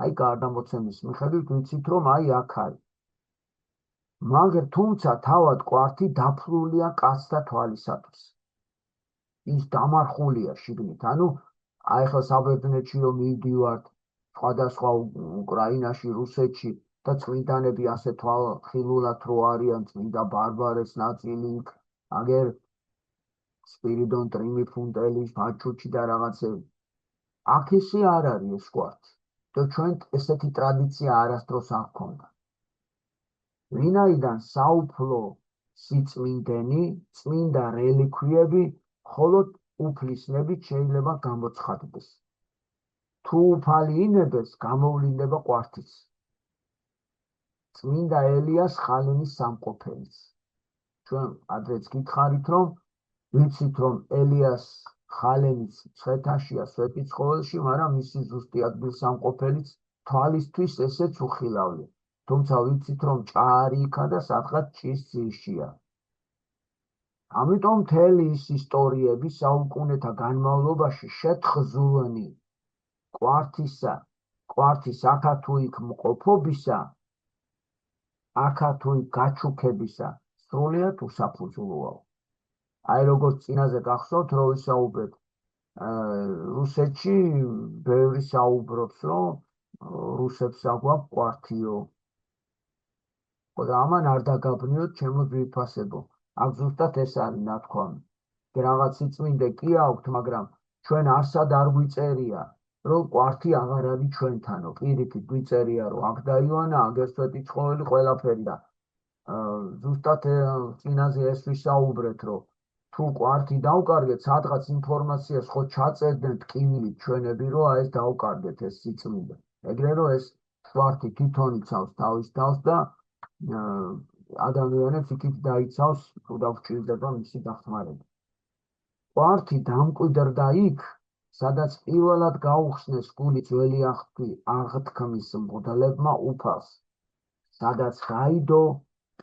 აი გარდამოცემის მიხედვით ვიცით, რომ აი აქ არის. მაგრამ თუმცა თავად კვართი დაფლულია კაცთა თვალისათვის. ის დამარხულია შიგნით, ანუ აი ახლა საბერძნეთში რომ მივდივართ, სხვადასხვა უკრაინაში, რუსეთში და წმინდანები ასე ხილულად რო არიან, წმინდა ბარბარეს ნაწილი, აგერ სპირიდონ ტრიმიფუნტელის ბაჩუჩი და რაღაცები. აქ ესე არ არის ეს კვართი და ჩვენ ესეთი ტრადიცია არასდროს არ ჰქონდა. ვინაიდან საუფლო სიწმინდენი, წმინდა რელიქვიები მხოლოდ უფლისნებით შეიძლება გამოცხადდეს. თუ უფალი ინებეს, გამოვლინდება კვართიც. წმინდა ელიას ხალენის სამყოფელიც. ჩვენ ადრეც გითხარით, რომ ვიცით, რომ ელიას ხალენიც მცხეთაშია, სვეტიცხოველში, მაგრამ მისი ზუსტი ადგილსამყოფელიც თვალისთვის ესეც უხილავია. თუმცა ვიცით, რომ ჭაარი იქა და სადღაც ჭის ძირშია. ამიტომ მთელი ის ისტორიები საუკუნეთა განმავლობაში შეთხზულნი კვართის აქა თუ იქ მყოფობისა, აქა თუ იქ გაჩუქებისა სრულიად უსაფუძვლოა. აი როგორც წინაზე გახსოვთ, რომ ვისაუბრეთ, რუსეთში ბევრი საუბრობს, რომ რუსებს აგვაქვს კვართიო. და ამან არ დაგაბნიოთ, ჩემო ძვირფასებო. აქ ზუსტად ეს არის ნათქვამი. რაღაც სიწმინდე კი აქვთ, მაგრამ ჩვენ არსად არ გვიწერია, რომ კვართი აღარ არის ჩვენთანო. პირიქით გვიწერია, რომ აქ დაივანა, აგერ სვეტიცხოველი, ყველაფერი და ზუსტად წინაზე ეს ვისაუბრეთ, რომ თუ კვართი დავკარგეთ, სადღაც ინფორმაციას ხო ჩაწერდნენ ტკივილით ჩვენები, რომ ეს დავკარგეთ ეს სიწმინდე. ეგრე რომ ეს კვართი თვითონ იცავს თავის თავს და ადამიანებს იქით დაიცავს, თუ დაგვჭირდება მისი დახმარება. კვართი დამკვიდრდა იქ, სადაც პირველად გაუხსნეს გული ძველი აღთქმის მღვდლებმა უფალს, სადაც გაიდო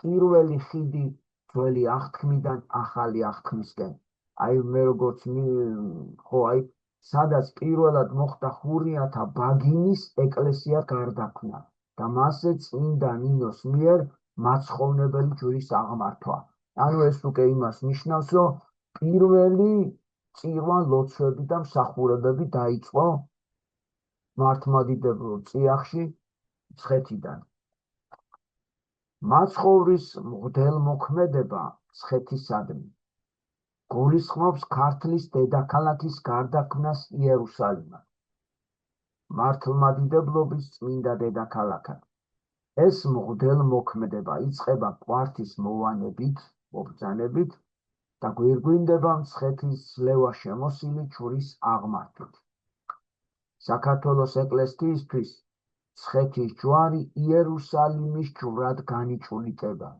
პირველი ხიდი ძველი აღთქმიდან ახალი აღთქმისკენ. აი მე როგორც სადაც პირველად მოხდა ხურიათა ბაგინის ეკლესია გარდაქმნა და მასზე წმინდა ნინოს მიერ მაცხოვნებელი ჯვრის აღმართვა. ანუ ეს უკვე იმას ნიშნავს, რომ პირველი წირვან ლოცვები და მსახურებები დაიწყო მართლმადიდებელ წიაღში მცხეთიდან. მაცხოვრის მღვდელმოქმედება მცხეთისადმი გულისხმობს ქართლის დედაქალაქის გარდაქმნას იერუსალიმად, მართლმადიდებლობის წმინდა დედაქალაქად. ეს მღვდელმოქმედება იწყება კვართის მოვანებით, მობრძანებით და გვირგვინდება მცხეთის ძლევა შემოსილი ჯვრის აღმართვით. საქართველოს ეკლესიისთვის მცხეთის ჯვარი იერუსალიმის ჯვრად განიჭულიყება,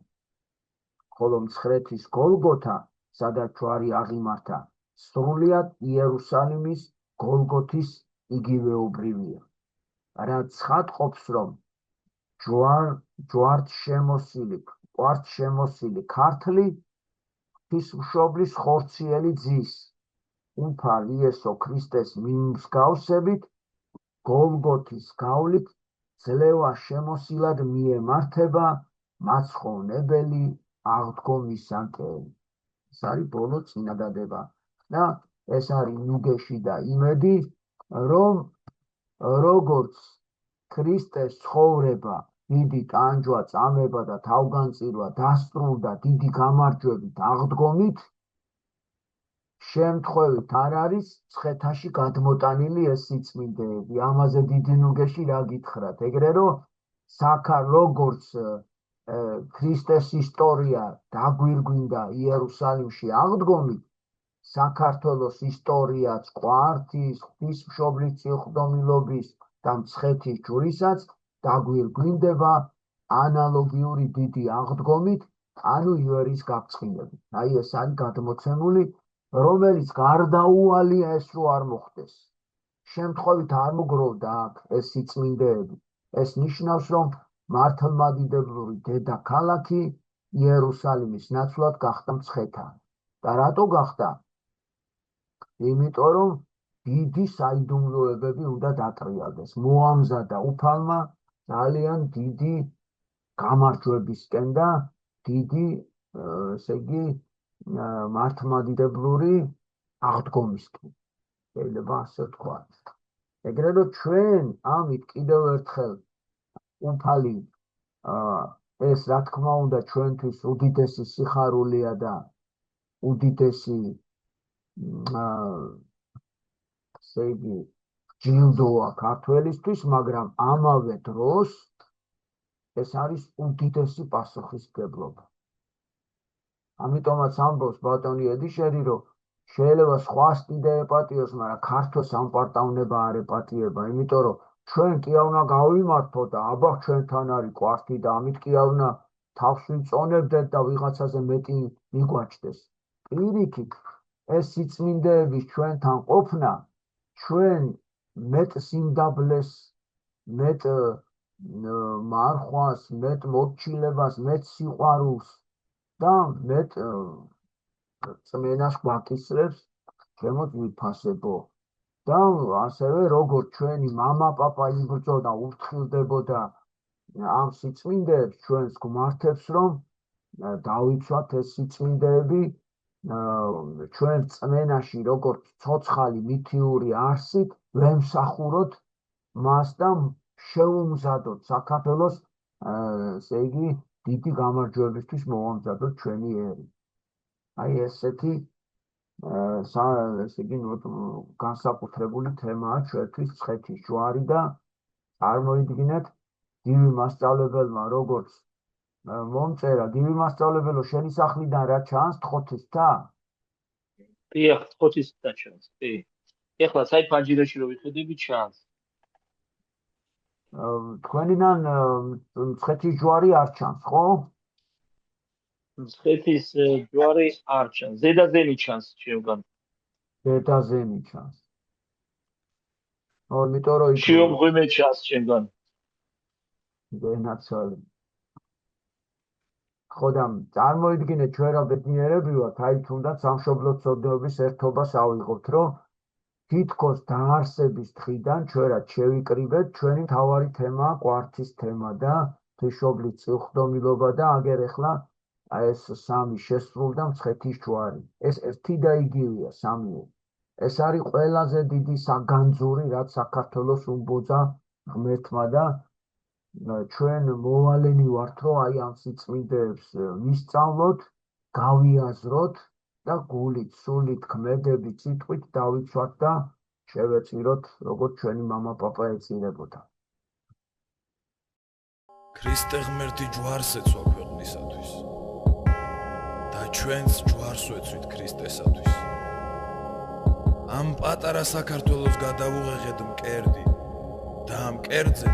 ხოლო მცხეთის გოლგოთა, სადაც ჯვარი აღიმართა, სრულიად იერუსალიმის გოლგოთის იგივეობრივია. რაც ცხადყოფს, რომ კვართ შემოსილი ქართლი ღვთისმშობლის ხორციელი ძის, უფალ იესო ქრისტეს მიმსგავსებით, გოლგოთის გავლით ძლევა შემოსილად მიემართება მაცხოვნებელი აღდგომისაკენ. ეს არის ბოლო წინადადება და ეს არის ნუგეში და იმედი, რომ როგორც ქრისტეს ცხოვრება, დიდი ტანჯვა, წამება და თავგანწირვა დასრულდა დიდი გამარჯვებით აღდგომით, შემთხვევით არ არის მცხეთაში გადმოტანილი ეს სიწმინდეები. ამაზე დიდი ნუგეში რა გითხრათ, ეგრე რომ როგორც ქრისტეს ისტორია დაგვირგვინდა იერუსალიმში აღდგომით, საქართველოს ისტორიაც კვართის, ღვთისმშობლის წილხდომილობის და მცხეთის ჯვრისაც დაგვირგვინდება ანალოგიური დიდი აღდგომით, ანუ ივერის გაფრთხილებით. აი ეს არის გადმოცემული, რომელიც გარდაუვალია ეს რო არ მოხდეს. შემთხვევით არ მოგროვდა აქ ეს სიწმინდეები. ეს ნიშნავს, რომ მართლმადიდებლური დედაქალაქი იერუსალიმის ნაცვლად გახდა მცხეთა. და რატო გახდა? იმიტომ რომ დიდი საიდუმლოებები უნდა დატრიალდეს. მოამზადა უფალმა ძალიან დიდი გამარჯვებისკენ და დიდი, ესე იგი, მართლმადიდებლური აღდგომისკენ. შეიძლება ასე ვთქვა. ეგრე რომ ჩვენ ამით კიდევ ერთხელ უფალი ეს რა თქმა უნდა ჩვენთვის უდიდესი სიხარულია და უდიდესი ესე იგი ჯილდოა ქართველისთვის, მაგრამ ამავე დროს ეს არის უდიდესი პასუხისმგებლობა. ამიტომაც ამბობს ბატონი ედიშერი, რომ შეიძლება სხვა სტიდე ეპატიოს, მაგრამ ქართოს ამპარტავნება არ ეპატიება, იმიტომ რომ ჩვენ კი არ უნდა გავიმართო და აბა ჩვენთან არის კვართი და ამით კი არ უნდა თავს ვიწონებდეთ და ვიღაცაზე მეტი მიგვაჩნდეს. პირიქით, ეს სიწმინდეების ჩვენთან ყოფნა ჩვენ მეტ სიმდაბლეს, მეტ მარხვას, მეტ მორჩილებას, მეტ სიყვარულს და მეტ წმენას გვაკისრებს, შემოთ ვიფასებო. და ასევე როგორც ჩვენი მამა პაპა იბრძოდა, ურთხილდებოდა ამ სიწმინდეებს, ჩვენს გვმართებს, რომ დავიცვათ ეს სიწმინდეები ჩვენ წმენაში, როგორც ცოცხალი მითიური არსით, ვემსახუროთ მას და შევუმზადოთ საქართველოს, ესე იგი, დიდი გამარჯვებისთვის მოვამზადოთ ჩვენი ერი. აი ესეთი ესე იგი განსაკუთრებული თემაა ჩვენთვის მცხეთის ჯვარი და წარმოიდგინეთ, დიდი მასწავლებელმა როგორც მომწერა, გივი მასწავლებელო, შენი სახლიდან რა ჩანს თხოთისთა? დიახ, თხოთისთა ჩანს. კი. ეხლა საით ფანჯირაში რო ვიხედები ჩანს. თქვენიდან მცხეთის ჯვარი არ ჩანს, ხო? მცხეთის ჯვარი არ ჩანს. ზედაზენი ჩანს ჩემგან. ზედაზენი ჩანს. იმიტომ რომ შიო მღვიმე ჩანს ჩემგან. გენაცვალე. ხო და წარმოიდგინეთ ჩვენ რა ბედნიერები ვართ, აი თუნდაც სამშობლო ცოდნეობის ერთობას ავიღოთ, რომ თითქოს დაარსების დღიდან ჩვენ რაც შევიკრიბეთ, ჩვენი მთავარი თემაა კვართის თემა და თვისობლი წილხდომილობა და აგერ ახლა ეს სამი შესრულდა მცხეთის ჯვარი. ეს ერთი და იგივეა სამივე. ეს არის ყველაზე დიდი საგანძური, რაც საქართველოს უმბოძა ღმერთმა და ჩვენ მოვალენი ვართ, რომ აი ამ სიწმინდეებს ვისწავლოთ, გავიაზროთ და გულით, სულით, ქმედებით, სიტყვით დავიცვათ და შევეწიროთ, როგორც ჩვენი მამა-პაპა ეწირებოდა. ქრისტე ღმერთი ჯვარს ეცვა ქვეყნისათვის და ჩვენც ჯვარს ვეცვით ქრისტესათვის. ამ პატარა საქართველოს გადავუღեղეთ მკერდი და ამ მკერდზე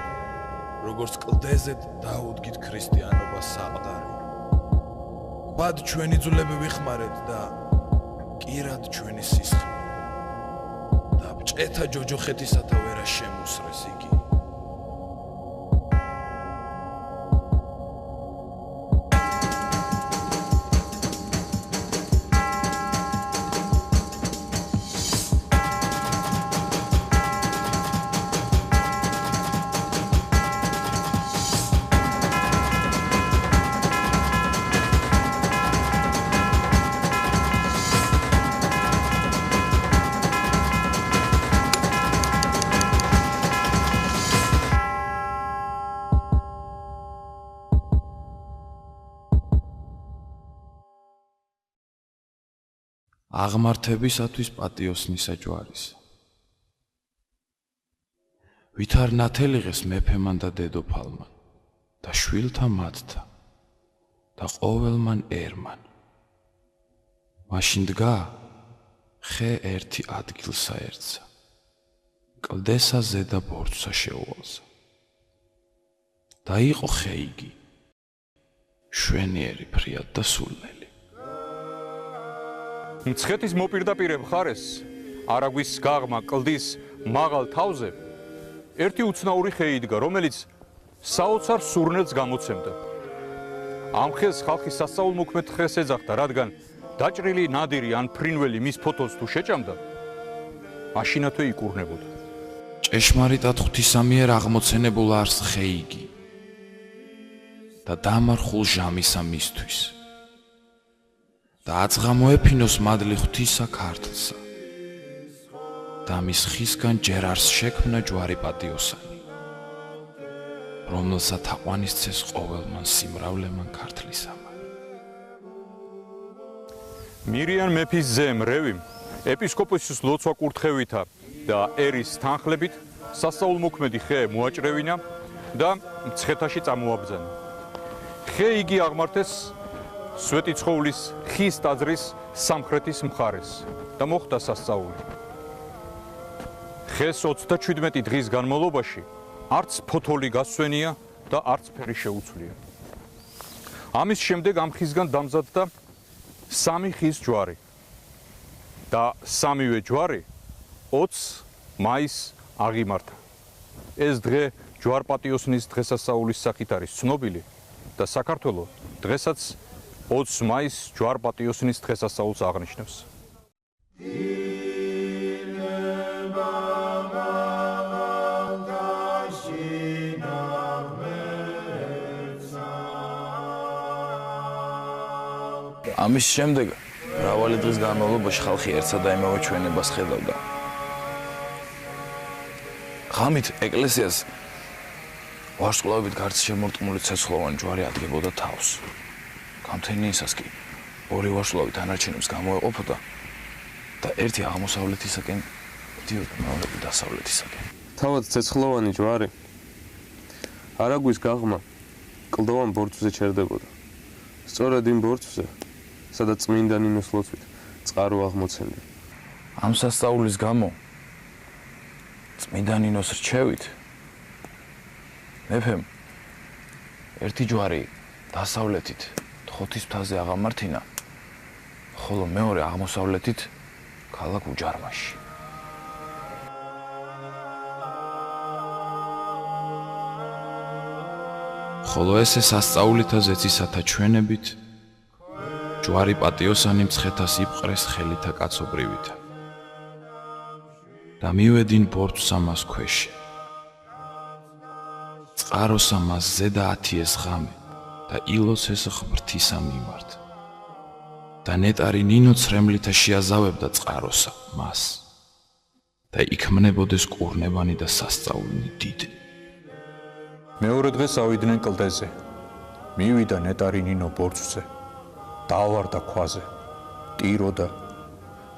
როგორც კლდეზედ დაუდგით ქრისტიანობას საყდარი. ბად ჩვენი ძვლები ვიხმარეთ და კირად ჩვენი სისხლი და ბჭეთა ჯოჯოხეთისათა ვერა შემუსრეს იგი. აღმართებისათვის პატიოსნისა ჯვარის. ვითარ ნათელიღეს მეფემან და დედოფალმან და შვილთა მათთა და ყოველმან ერმან. მაშინ დგა ხე ერთი ადგილსა ერთსა, კლდესა ზედა ბორცვსა შეუვალსა. და იყო ხე იგი, შვენიერი ფრიად და სულნელი. მცხეთის მოპირდაპირე მხარეს, არაგვის გაღმა კლდის მაღალ თავზე, ერთი უცნაური ხე იდგა, რომელიც საოცარ სურნელს გამოცემდა. ამ ხეს ხალხი სასწაულმოქმედ ხეს ეძახდა, რადგან დაჭრილი ნადირი ან ფრინველი მის ფოთოლს თუ შეჭამდა, მაშინათვე იკურნებოდა. ჭეშმარიტად ღვთისამიერ აღმოცენებულ არს ხე იგი და დამარხულ ჟამისა მისთვის. და აწღამოეფინოს მადლი ღვთისა ქართლსა და მის ხისგან ჯერ არს შექმნა ჯვარი პატიოსანი, რომელსაც თაყვანისცეს ყოველმან სიმრავლემან ქართლისამან. მირიან მეფის ძემ რევიმ ეპისკოპოსის ლოცვა კურთხევითა და ერის თანხლებით სასწაულმოქმედი ხე მოაჭრევინა და მცხეთაში წამოაბრძანა. ხე იგი აღმართეს სვეტიცხოვლის ხის ტაძრის სამხრეთის მხარეს და მოხდა სასწაული. ხეს 37 დღის განმავლობაში არც ფოთოლი გასვენია და არც ფერი შეუცვლია. ამის შემდეგ ამ ხისგან დამზადდა სამი ხის ჯვარი და სამივე ჯვარი 20 მაისს აღიმართა. ეს დღე ჯვარ-პატიოსნის დღესასწაულის სახით არის ცნობილი და საქართველო დღესაც 20 მაისს ჯვარ-პატიოსნის დღესასწაულს აღნიშნავს. ამის შემდეგ მრავალი დღის განმავლობაში ხალხი ერთსა და იმავე ჩვენებას ხედავდა. ღამით ეკლესიას ვარსკვლავებით გარს შემორტყმული ცეცხლოვანი ჯვარი ადგებოდა თავს. გამთენიისას კი ორი ვარსკვლავი დანარჩენებს გამოეყოფოდა და ერთი აღმოსავლეთისაკენ დიოდა, მეორე დასავლეთისაკენ. თავად ცეცხლოვანი ჯვარი არაგვის გაღმა კლდოვან ბორცვზე ჩერდებოდა. სწორედ იმ ბორცვზე, სადაც წმინდა ნინოს ლოცვით წყარო აღმოცენდა. ამ სასწაულის გამო წმინდა ნინოს რჩევით მეფემ ერთი ჯვარი დასავლეთით თხოთის მთაზე აღამართინა, ხოლო მეორე აღმოსავლეთით ქალაქ უჯარმაში. ხოლო ესე სასწაულითა ზეცისათა ჩვენებით ჯვარი პატიოსანი მცხეთას იპყრეს ხელითა კაცობრივითა და მივე딘 ბორცვსა მას ქვეშე. წყაროსა მას ზედა 10 ღამე და ილოს ეს ღმრთისა მიმართ. და ნეტარი ნინო ცრემლითა შეაზავებდა წყაროსა მას და იქმნებოდეს კურნევანი და სასწაულნი დიდი. მეორე დღეს ავიდნენ კლდეზე. მივიდა ნეტარი ნინო ბორცვზე. დაავარდა ქვაზე. ტიროდა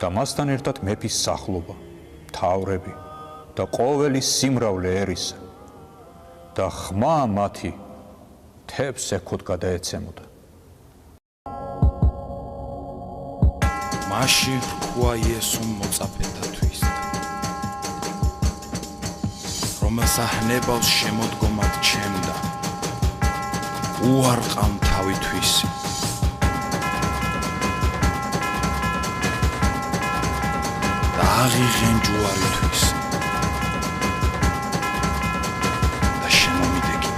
და მასთან ერთად მეფის სახლობა, მთავრები და ყოველი სიმრავლე ერისა. და ხმა მათი თებს ეკოთ გადაეცემოდა. მაში რქვა იესომ მოწაფეთათვის რომელსა ჰნებავს შემოდგომად ჩემდა უარყამ თავითვისი და აღიღენ ჯვარისთვის და შემომიდეგი.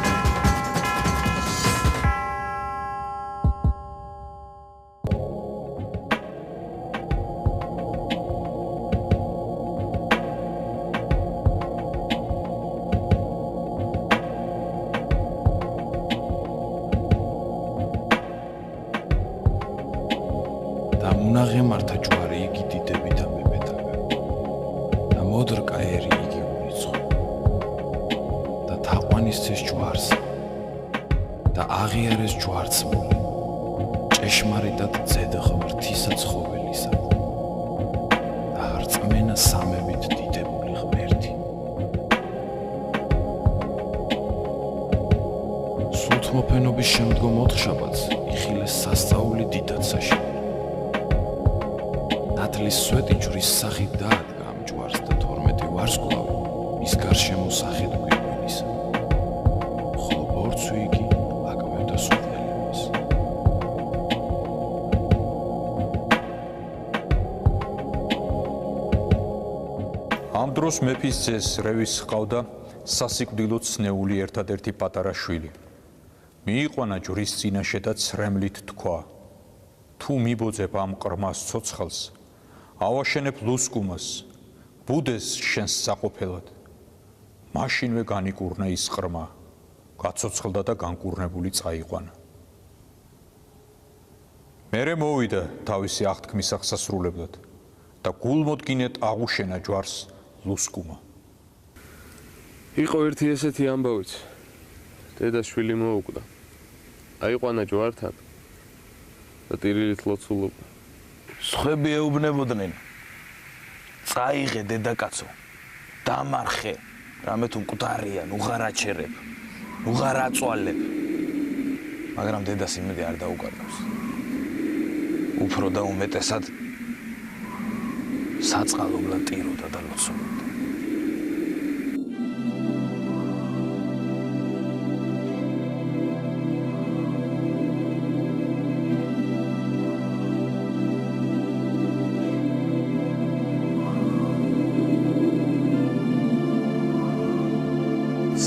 და უნაღემართა ჯვარი იგი დიდები და მეფეთაგა და მოდრკა ერი იგი უნიწყო და თაყვანისცეს ჯვარს და აღიარეს ჯვარცმული ჭეშმარიტად ძედ ღმრთისა ცხოველისა და რწმენა სამებით დიდებული ღმერთი. სულთმოფენობის შემდგომ ოთხშაბათს იხილეს სასწაული დიდაცაში. ნათლის სვეტი ჯვრის სახით დაადგა ამ ჯვარს და 12 ვარსკვლავი მის გარშემო სახით გვიგვინისა. ხოლო ბორცვი იგი აკმევდა სულთნელებას. ამ დროს მეფის ძეს რევის ჰყავდა სასიკვდილოდ ცნეული ერთადერთი პატარა შვილი. მიიყვანა ჯვრის წინაშე და ცრემლით თქვა: თუ მიბოძებ ამ ყრმას ცოცხალს, ავაშენებ ლუსკუმას, ბუდეს შენს საყოფელად. მაშინვე განიკურნა ის ყრმა, გაცოცხლდა და განკურნებული წაიყვანა. მერე მოვიდა თავისი აღთქმის აღსასრულებლად და გულმოდგინედ აღუშენა ჯვარს ლუსკუმა. იყო ერთი ესეთი ამბავიც. დედა შვილი მოუკვდა. აიყვანა ჯვართან და ტირილით ლოცულობდა. სხვები ეუბნებოდნენ: წაიღე დედაკაცო, დამარხე, რამე თუ მკვდარია, უღარ აჩერებ, უღარ აწვალებ. მაგრამ დედას იმედი არ დაუკარგავს. უფრო და უმეტესად საწყალობლად ტიროდა და ლოცულობდა.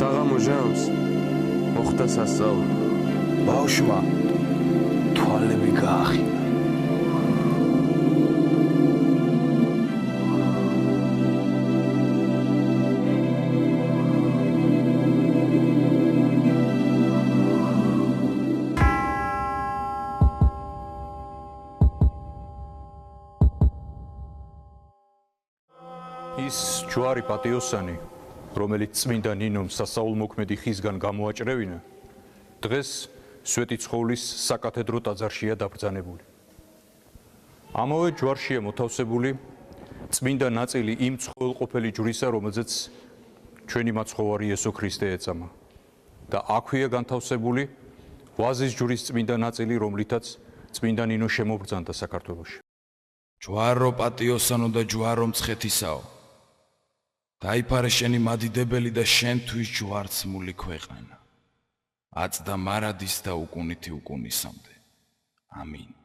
საღამო ჟამს მოხდა სასწაული. ბავშვმა თვალები გაახინა. ის ჯვარი პატიოსანი, რომელიც წმინდა ნინომ სასაულმოქმედი ხისგან გამოაჭრევინა, დღეს სვეტი ცხოვლის საკათედრო ტაძარშია დაბრძანებული. ამავე ჯვარშია მოთავსებული წმინდა ნაწილი იმ ცხოველყოფელი ჯვრისა, რომელზეც ჩვენი მაცხოვარი იესო ქრისტე ეწამა და აქვეა განთავსებული ვაზის ჯვრის წმინდა ნაწილი, რომლითაც წმინდა ნინო შემობრძანდა საქართველოში. ჯვარო პატიოსანო და ჯვარო მცხეთისაო, დაიფარე შენი მადიდებელი და შენთვის ჯვარცმული ქვეყანა, აწდა მარადის და უკუნითი უკუნისამდე. ამინ.